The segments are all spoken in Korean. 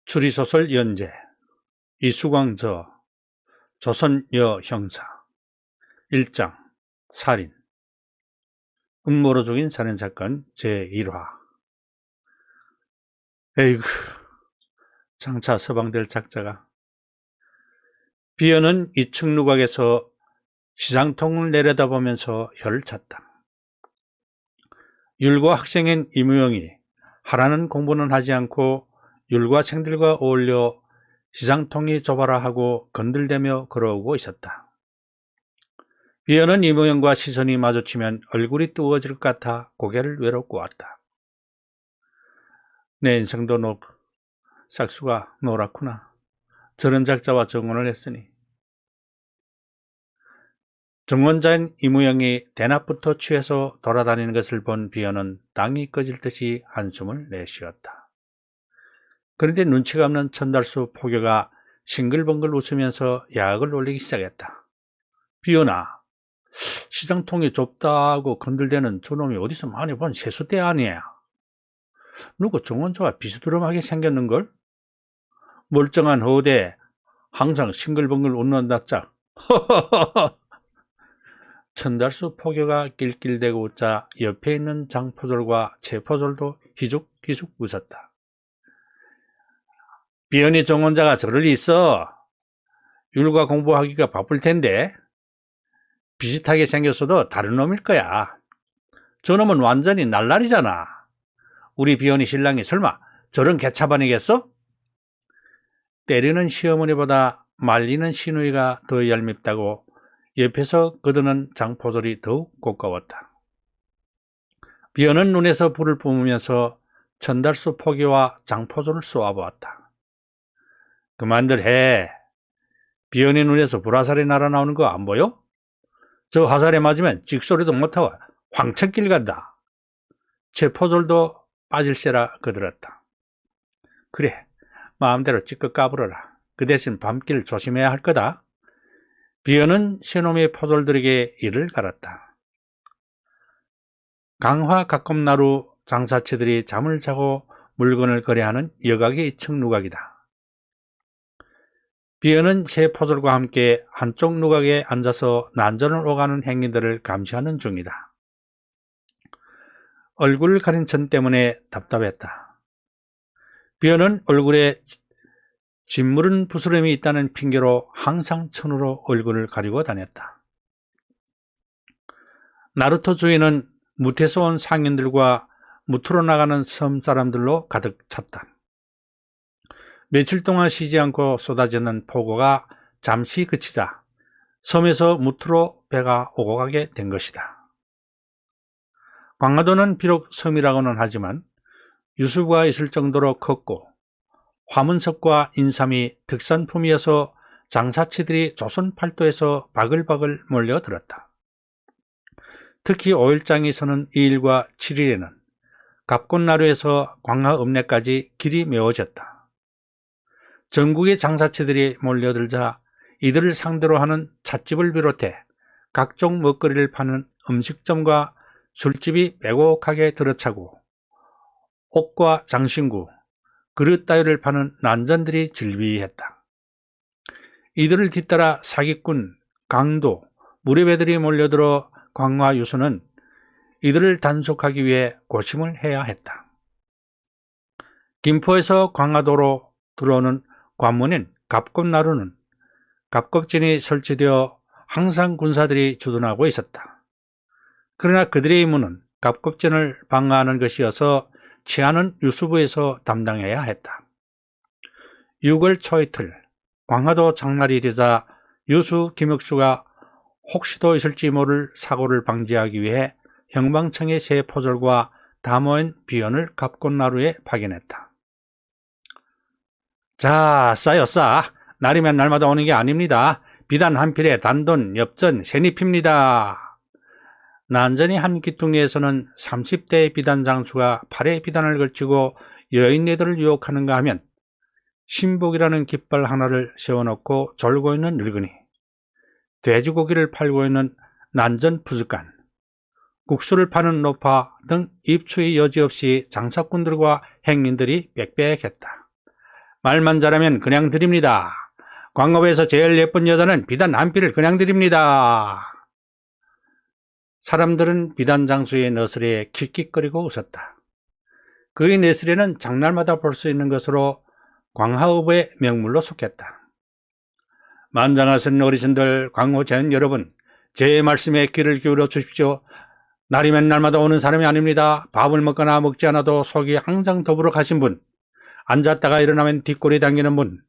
추리소설 연재, 이수광 저, 조선 여형사, 1장, 살인, 음모로 죽인 살인사건 제1화. 에이구, 장차 서방될 작자가. 비어는 2층 누각에서 시장통을 내려다보면서 혀를 찼다. 율과 학생인 이무영이 하라는 공부는 하지 않고 율과생들과 어울려 시장통이 좁아라 하고 건들대며 걸어오고 있었다. 비어는 이무영과 시선이 마주치면 얼굴이 뜨거워질 것 같아 고개를 외로 꼬았다. 내 인생도 싹수가 노랗구나. 저런 작자와 정혼을 했으니. 정혼자인 이무영이 대낮부터 취해서 돌아다니는 것을 본 비어는 땅이 꺼질 듯이 한숨을 내쉬었다. 그런데 눈치가 없는 천달수 포교가 싱글벙글 웃으면서 야학을 올리기 시작했다. 비어나, 시장통이 좁다고 건들대는 저놈이 어디서 많이 본 세수대 아니야. 누구 정원자가 비스드름하게 생겼는걸? 멀쩡한 허우대 항상 싱글벙글 웃는다 짝. 천달수 포교가 낄낄대고 웃자 옆에 있는 장포졸과 최포졸도 희죽희죽 웃었다. 비연이 정원자가 저럴 리 있어. 율과 공부하기가 바쁠 텐데. 비슷하게 생겼어도 다른 놈일 거야. 저놈은 완전히 날라리잖아. 우리 비연이 신랑이 설마 저런 개차반이겠어? 때리는 시어머니보다 말리는 시누이가 더 얄밉다고 옆에서 거드는 장포졸이 더욱 고가웠다. 비연은 눈에서 불을 뿜으면서 천달수 포기와 장포졸을 쏘아보았다. 그만들 해. 비연의 눈에서 불화살이 날아나오는 거 안 보여? 저 화살에 맞으면 찍소리도 못하고 황천길 간다. 최포졸도 빠질세라 거들었다. 그래, 마음대로 찌껏 까불어라. 그 대신 밤길 조심해야 할 거다. 비연은 새놈의 포졸들에게 이를 갈았다. 강화 가꼼나루 장사치들이 잠을 자고 물건을 거래하는 여각의 2층 누각이다. 비어는 새 포졸과 함께 한쪽 누각에 앉아서 난전을 오가는 행인들을 감시하는 중이다. 얼굴을 가린 천 때문에 답답했다. 비어는 얼굴에 짓무른 부스럼이 있다는 핑계로 항상 천으로 얼굴을 가리고 다녔다. 나루토 주위는 무태에서 온 상인들과 무트로 나가는 섬 사람들로 가득 찼다. 며칠 동안 쉬지 않고 쏟아지는 폭우가 잠시 그치자 섬에서 무트로 배가 오고 가게 된 것이다. 광화도는 비록 섬이라고는 하지만 유수부가 있을 정도로 컸고 화문석과 인삼이 특산품이어서 장사치들이 조선 팔도에서 바글바글 몰려들었다. 특히 5일장이 서는 2일과 7일에는 갑곤나루에서 광화읍내까지 길이 메워졌다. 전국의 장사치들이 몰려들자 이들을 상대로 하는 찻집을 비롯해 각종 먹거리를 파는 음식점과 술집이 빼곡하게 들어차고 옷과 장신구, 그릇 따위를 파는 난전들이 즐비했다. 이들을 뒤따라 사기꾼, 강도, 무렵애들이 몰려들어 광화 유수는 이들을 단속하기 위해 고심을 해야 했다. 김포에서 광화도로 들어오는 관문인 갑겁나루는 갑겁진이 설치되어 항상 군사들이 주둔하고 있었다. 그러나 그들의 임무는 갑겁진을 방어하는 것이어서 치안은 유수부에서 담당해야 했다. 6월 초이틀 광화도 장날이 되자 유수 김혁수가 혹시도 있을지 모를 사고를 방지하기 위해 형방청의 새 포졸과 다 모인 비연을 갑곤나루에 파견했다. 자, 싸요 싸. 날이면 날마다 오는 게 아닙니다. 비단 한 필에 단돈, 엽전, 새잎입니다. 난전이 한 기퉁리에서는 30대의 비단 장수가 팔에 비단을 걸치고 여인네들을 유혹하는가 하면 신복이라는 깃발 하나를 세워놓고 졸고 있는 늙은이, 돼지고기를 팔고 있는 난전 부즈간, 국수를 파는 노파 등 입추의 여지없이 장사꾼들과 행인들이 빽빽했다. 말만 잘하면 그냥 드립니다. 광업에서 제일 예쁜 여자는 비단 한 필을 그냥 드립니다. 사람들은 비단 장수의 너스레에 킥킥거리고 웃었다. 그의 너스레는 장날마다 볼 수 있는 것으로 광화읍의 명물로 속했다. 만장하신 어르신들, 광호제원 여러분, 제 말씀에 귀를 기울여 주십시오. 날이면 날마다 오는 사람이 아닙니다. 밥을 먹거나 먹지 않아도 속이 항상 더불어 가신 분, 앉았다가 일어나면 뒷골이 당기는 분,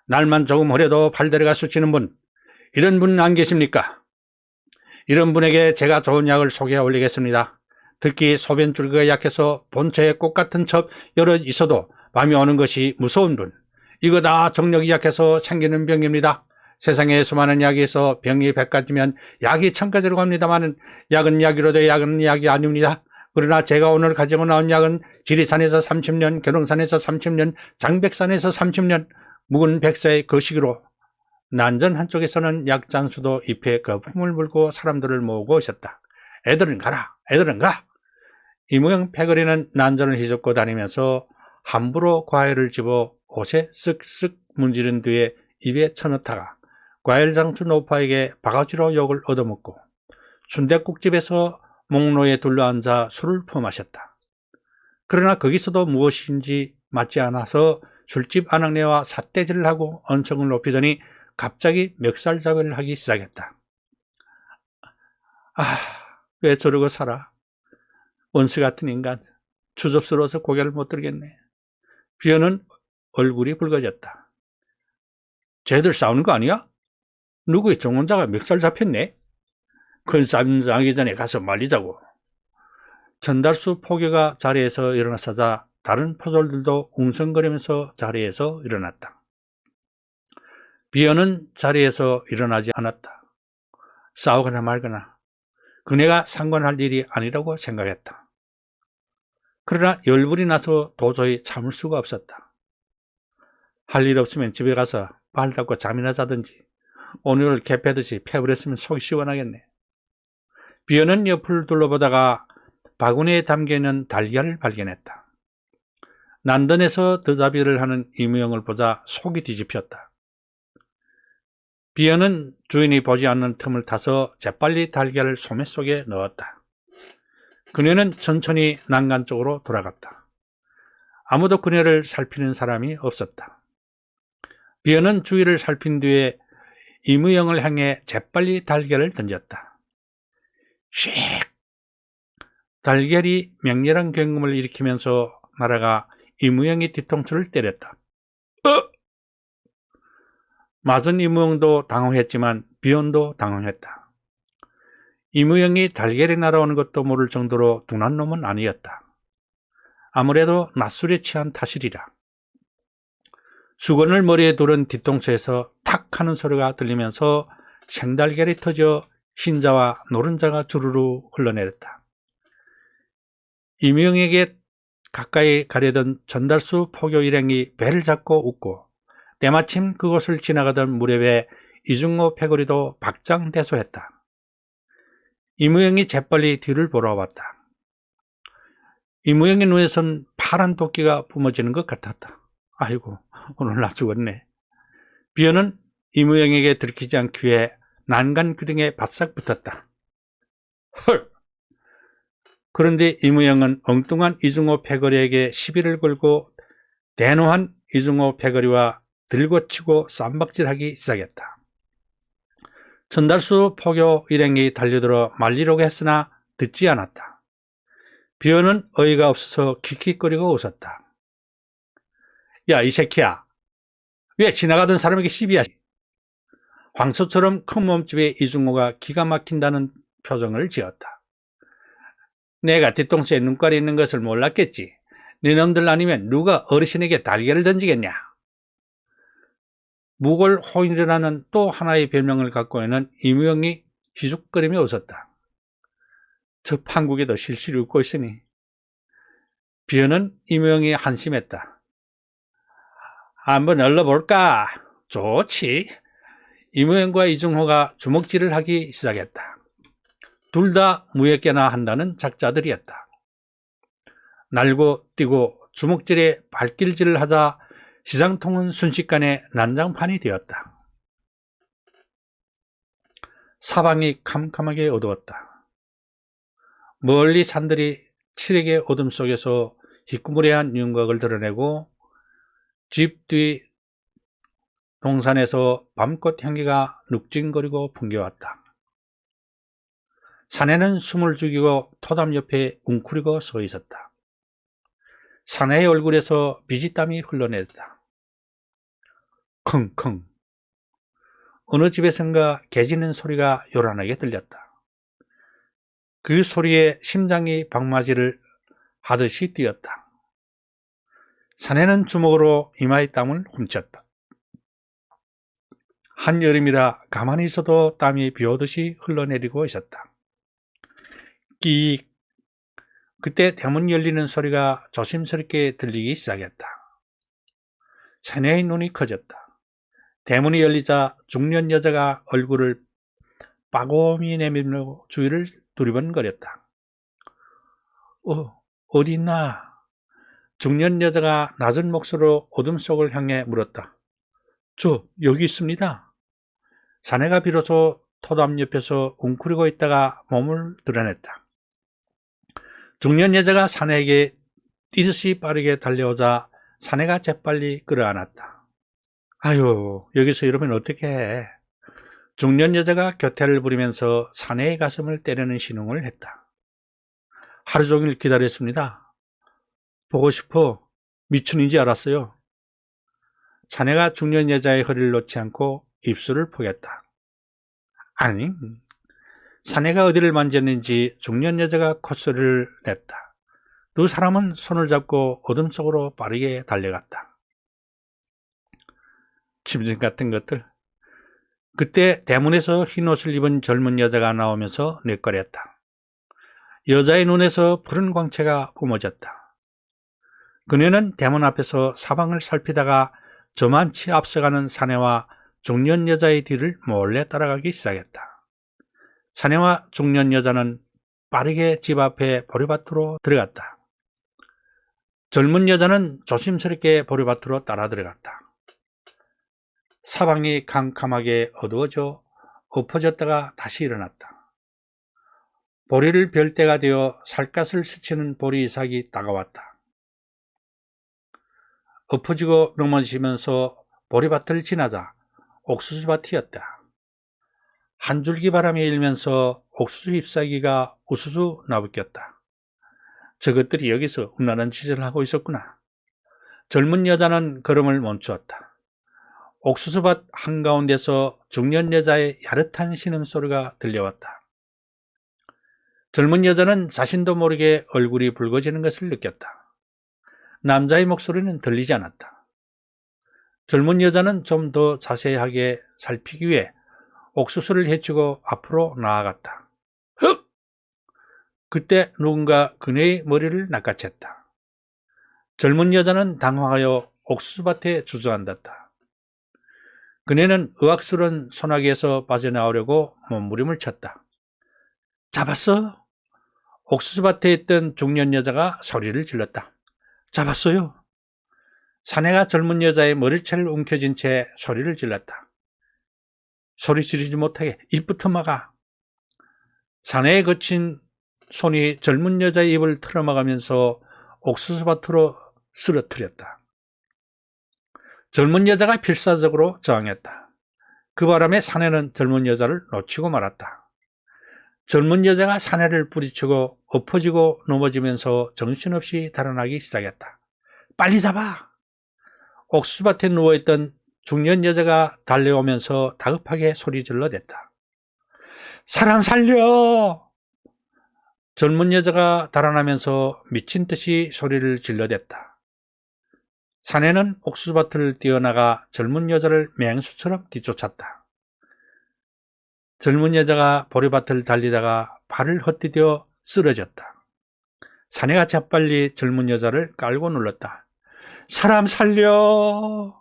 날만 조금 흐려도 팔다리가 쑤치는 분, 이런 분 안 계십니까? 이런 분에게 제가 좋은 약을 소개해 올리겠습니다. 특히 소변줄기가 약해서 본체에 꽃 같은 첩 열어 있어도 밤이 오는 것이 무서운 분, 이거 다 정력이 약해서 생기는 병입니다. 세상에 수많은 약이 있어 병이 100가지면 약이 1000가지라고 합니다만 약은 약이로도 약은 약이 아닙니다. 그러나 제가 오늘 가지고 나온 약은 지리산에서 30년, 계룡산에서 30년, 장백산에서 30년 묵은 백사의 거시기로 난전 한쪽에서는 약장수도 잎에 거품을 물고 사람들을 모으고 있었다. 애들은 가라, 애들은 가. 이무영 패거리는 난전을 휘젓고 다니면서 함부로 과일을 집어 옷에 쓱쓱 문지른 뒤에 입에 쳐넣다가 과일장수 노파에게 바가지로 욕을 얻어먹고 순댓국집에서 목로에 둘러앉아 술을 퍼마셨다. 그러나 거기서도 무엇인지 맞지 않아서 술집 아낙네와 삿대질을 하고 언성을 높이더니 갑자기 멱살잡이를 하기 시작했다. 아, 왜 저러고 살아? 원수 같은 인간, 추접스러워서 고개를 못 들겠네. 비어는 얼굴이 붉어졌다. 쟤들 싸우는 거 아니야? 누구의 정혼자가 멱살 잡혔네? 큰 싸움 나기 전에 가서 말리자고. 전달수 포교가 자리에서 일어나서자 다른 포졸들도 웅성거리면서 자리에서 일어났다. 비어는 자리에서 일어나지 않았다. 싸우거나 말거나 그네가 상관할 일이 아니라고 생각했다. 그러나 열불이 나서 도저히 참을 수가 없었다. 할 일 없으면 집에 가서 발 닦고 잠이나 자든지 오늘을 개패듯이 패버렸으면 속이 시원하겠네. 비어는 옆을 둘러보다가 바구니에 담겨있는 달걀을 발견했다. 난던에서 드자비를 하는 이무영을 보자 속이 뒤집혔다. 비어는 주인이 보지 않는 틈을 타서 재빨리 달걀을 소매 속에 넣었다. 그녀는 천천히 난간 쪽으로 돌아갔다. 아무도 그녀를 살피는 사람이 없었다. 비어는 주위를 살핀 뒤에 이무영을 향해 재빨리 달걀을 던졌다. 씩! 달걀이 맹렬한 경금을 일으키면서 날아가 이무영의 뒤통수를 때렸다. 맞은 이무영도 당황했지만 비언도 당황했다. 이무영이 달걀이 날아오는 것도 모를 정도로 둔한 놈은 아니었다. 아무래도 낮술에 취한 탓이리라. 수건을 머리에 두른 뒤통수에서 탁 하는 소리가 들리면서 생달걀이 터져 흰자와 노른자가 주르르 흘러내렸다. 이무영에게 가까이 가려던 전달수 포교 일행이 배를 잡고 웃고 때마침 그곳을 지나가던 무렵에 이중호 패거리도 박장대소했다. 이무영이 재빨리 뒤를 돌아왔다. 이무영의 눈에선 파란 도끼가 뿜어지는 것 같았다. 아이고, 오늘 나 죽었네. 비어는 이무영에게 들키지 않기 위해 난간 규등에 바싹 붙었다. 헐! 그런데 이무영은 엉뚱한 이중호 패거리에게 시비를 걸고 대노한 이중호 패거리와 들고 치고 쌈박질하기 시작했다. 전달수 포교 일행이 달려들어 말리려고 했으나 듣지 않았다. 비어는 어이가 없어서 킥킥거리고 웃었다. 야, 이 새끼야. 왜 지나가던 사람에게 시비야? 황소처럼 큰 몸집의 이중호가 기가 막힌다는 표정을 지었다. 내가 뒤통수에 눈깔이 있는 것을 몰랐겠지. 네 놈들 아니면 누가 어르신에게 달걀을 던지겠냐. 무골 호인이라는 또 하나의 별명을 갖고 있는 이무영이 희죽거리며 웃었다. 저 판국에도 실실이 웃고 있으니. 비어는 이무영이 한심했다. 한번 얼러볼까? 좋지. 이무영과 이중호가 주먹질을 하기 시작했다. 둘 다 무역계나 한다는 작자들이었다. 날고 뛰고 주먹질에 발길질을 하자 시장통은 순식간에 난장판이 되었다. 사방이 캄캄하게 어두웠다. 멀리 산들이 칠흑의 어둠 속에서 희끄무레한 윤곽을 드러내고 집 뒤 동산에서 밤꽃 향기가 눅진거리고 풍겨왔다. 사내는 숨을 죽이고 토담 옆에 웅크리고 서 있었다. 사내의 얼굴에서 비지땀이 흘러내렸다. 컹컹. 어느 집에선가 개 짖는 소리가 요란하게 들렸다. 그 소리에 심장이 박맞이를 하듯이 뛰었다. 사내는 주먹으로 이마의 땀을 훔쳤다. 한여름이라 가만히 있어도 땀이 비오듯이 흘러내리고 있었다. 끼익. 그때 대문 열리는 소리가 조심스럽게 들리기 시작했다. 사내의 눈이 커졌다. 대문이 열리자 중년 여자가 얼굴을 빠곰이 내밀며 주위를 두리번거렸다. 어디 있나? 중년 여자가 낮은 목소리로 어둠 속을 향해 물었다. 저 여기 있습니다. 사내가 비로소 토담 옆에서 웅크리고 있다가 몸을 드러냈다. 중년 여자가 사내에게 뛰듯이 빠르게 달려오자 사내가 재빨리 끌어안았다. 아유, 여기서 이러면 어떡해. 중년 여자가 교태를 부리면서 사내의 가슴을 때리는 신용을 했다. 하루 종일 기다렸습니다. 보고 싶어 미춘인지 알았어요. 사내가 중년 여자의 허리를 놓지 않고 입술을 포겼다. 아니, 사내가 어디를 만졌는지 중년 여자가 콧소리를 냈다. 두 사람은 손을 잡고 어둠 속으로 빠르게 달려갔다. 짐승 같은 것들. 그때 대문에서 흰 옷을 입은 젊은 여자가 나오면서 뇌거렸다. 여자의 눈에서 푸른 광채가 뿜어졌다. 그녀는 대문 앞에서 사방을 살피다가 저만치 앞서가는 사내와 중년 여자의 뒤를 몰래 따라가기 시작했다. 사내와 중년 여자는 빠르게 집 앞에 보리밭으로 들어갔다. 젊은 여자는 조심스럽게 보리밭으로 따라 들어갔다. 사방이 캄캄하게 어두워져 엎어졌다가 다시 일어났다. 보리를 별 때가 되어 살갗을 스치는 보리 이삭이 다가왔다. 엎어지고 넘어지면서 보리밭을 지나자 옥수수밭이었다. 한 줄기 바람이 일면서 옥수수 잎사귀가 우수수 나부꼈다. 저것들이 여기서 음란한 짓을 하고 있었구나. 젊은 여자는 걸음을 멈추었다. 옥수수밭 한가운데서 중년 여자의 야릇한 신음소리가 들려왔다. 젊은 여자는 자신도 모르게 얼굴이 붉어지는 것을 느꼈다. 남자의 목소리는 들리지 않았다. 젊은 여자는 좀 더 자세하게 살피기 위해 옥수수를 헤치고 앞으로 나아갔다. 흑! 그때 누군가 그녀의 머리를 낚아챘다. 젊은 여자는 당황하여 옥수수밭에 주저앉았다. 그녀는 의학스러운 소나기에서 빠져나오려고 몸부림을 쳤다. 잡았어? 옥수수밭에 있던 중년 여자가 소리를 질렀다. 잡았어요? 사내가 젊은 여자의 머리채를 움켜쥔 채 소리를 질렀다. 소리 지르지 못하게 입부터 막아. 사내의 거친 손이 젊은 여자의 입을 틀어막으면서 옥수수밭으로 쓰러뜨렸다. 젊은 여자가 필사적으로 저항했다. 그 바람에 사내는 젊은 여자를 놓치고 말았다. 젊은 여자가 사내를 뿌리치고 엎어지고 넘어지면서 정신없이 달아나기 시작했다. 빨리 잡아! 옥수수밭에 누워있던 중년 여자가 달려오면서 다급하게 소리 질러댔다. 사람 살려! 젊은 여자가 달아나면서 미친 듯이 소리를 질러댔다. 사내는 옥수수밭을 뛰어나가 젊은 여자를 맹수처럼 뒤쫓았다. 젊은 여자가 보리밭을 달리다가 발을 헛디뎌 쓰러졌다. 사내가 재빨리 젊은 여자를 깔고 눌렀다. 사람 살려!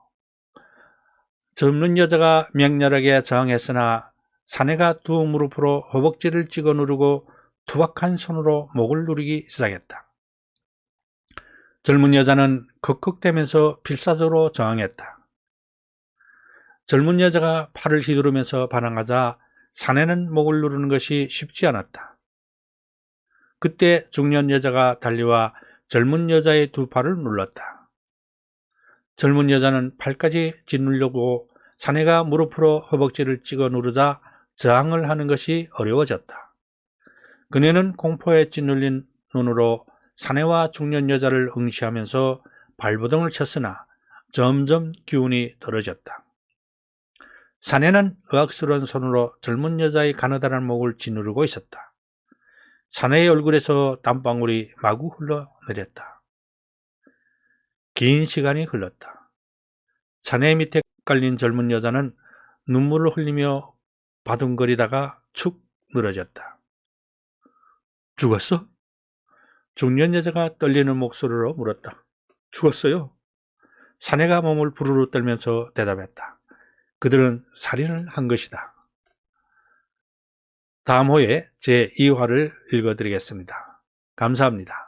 젊은 여자가 맹렬하게 저항했으나 사내가 두 무릎으로 허벅지를 찍어 누르고 투박한 손으로 목을 누르기 시작했다. 젊은 여자는 컥컥대면서 필사적으로 저항했다. 젊은 여자가 팔을 휘두르면서 반항하자 사내는 목을 누르는 것이 쉽지 않았다. 그때 중년 여자가 달려와 젊은 여자의 두 팔을 눌렀다. 젊은 여자는 팔까지 짓누르려고 사내가 무릎으로 허벅지를 찍어 누르자 저항을 하는 것이 어려워졌다. 그녀는 공포에 짓눌린 눈으로 사내와 중년 여자를 응시하면서 발버둥을 쳤으나 점점 기운이 떨어졌다. 사내는 의학스러운 손으로 젊은 여자의 가느다란 목을 짓누르고 있었다. 사내의 얼굴에서 땀방울이 마구 흘러내렸다. 긴 시간이 흘렀다. 사내 밑에 깔린 젊은 여자는 눈물을 흘리며 바둥거리다가 축 늘어졌다. 죽었어? 중년 여자가 떨리는 목소리로 물었다. 죽었어요. 사내가 몸을 부르르 떨면서 대답했다. 그들은 살인을 한 것이다. 다음 호에 제2화를 읽어드리겠습니다. 감사합니다.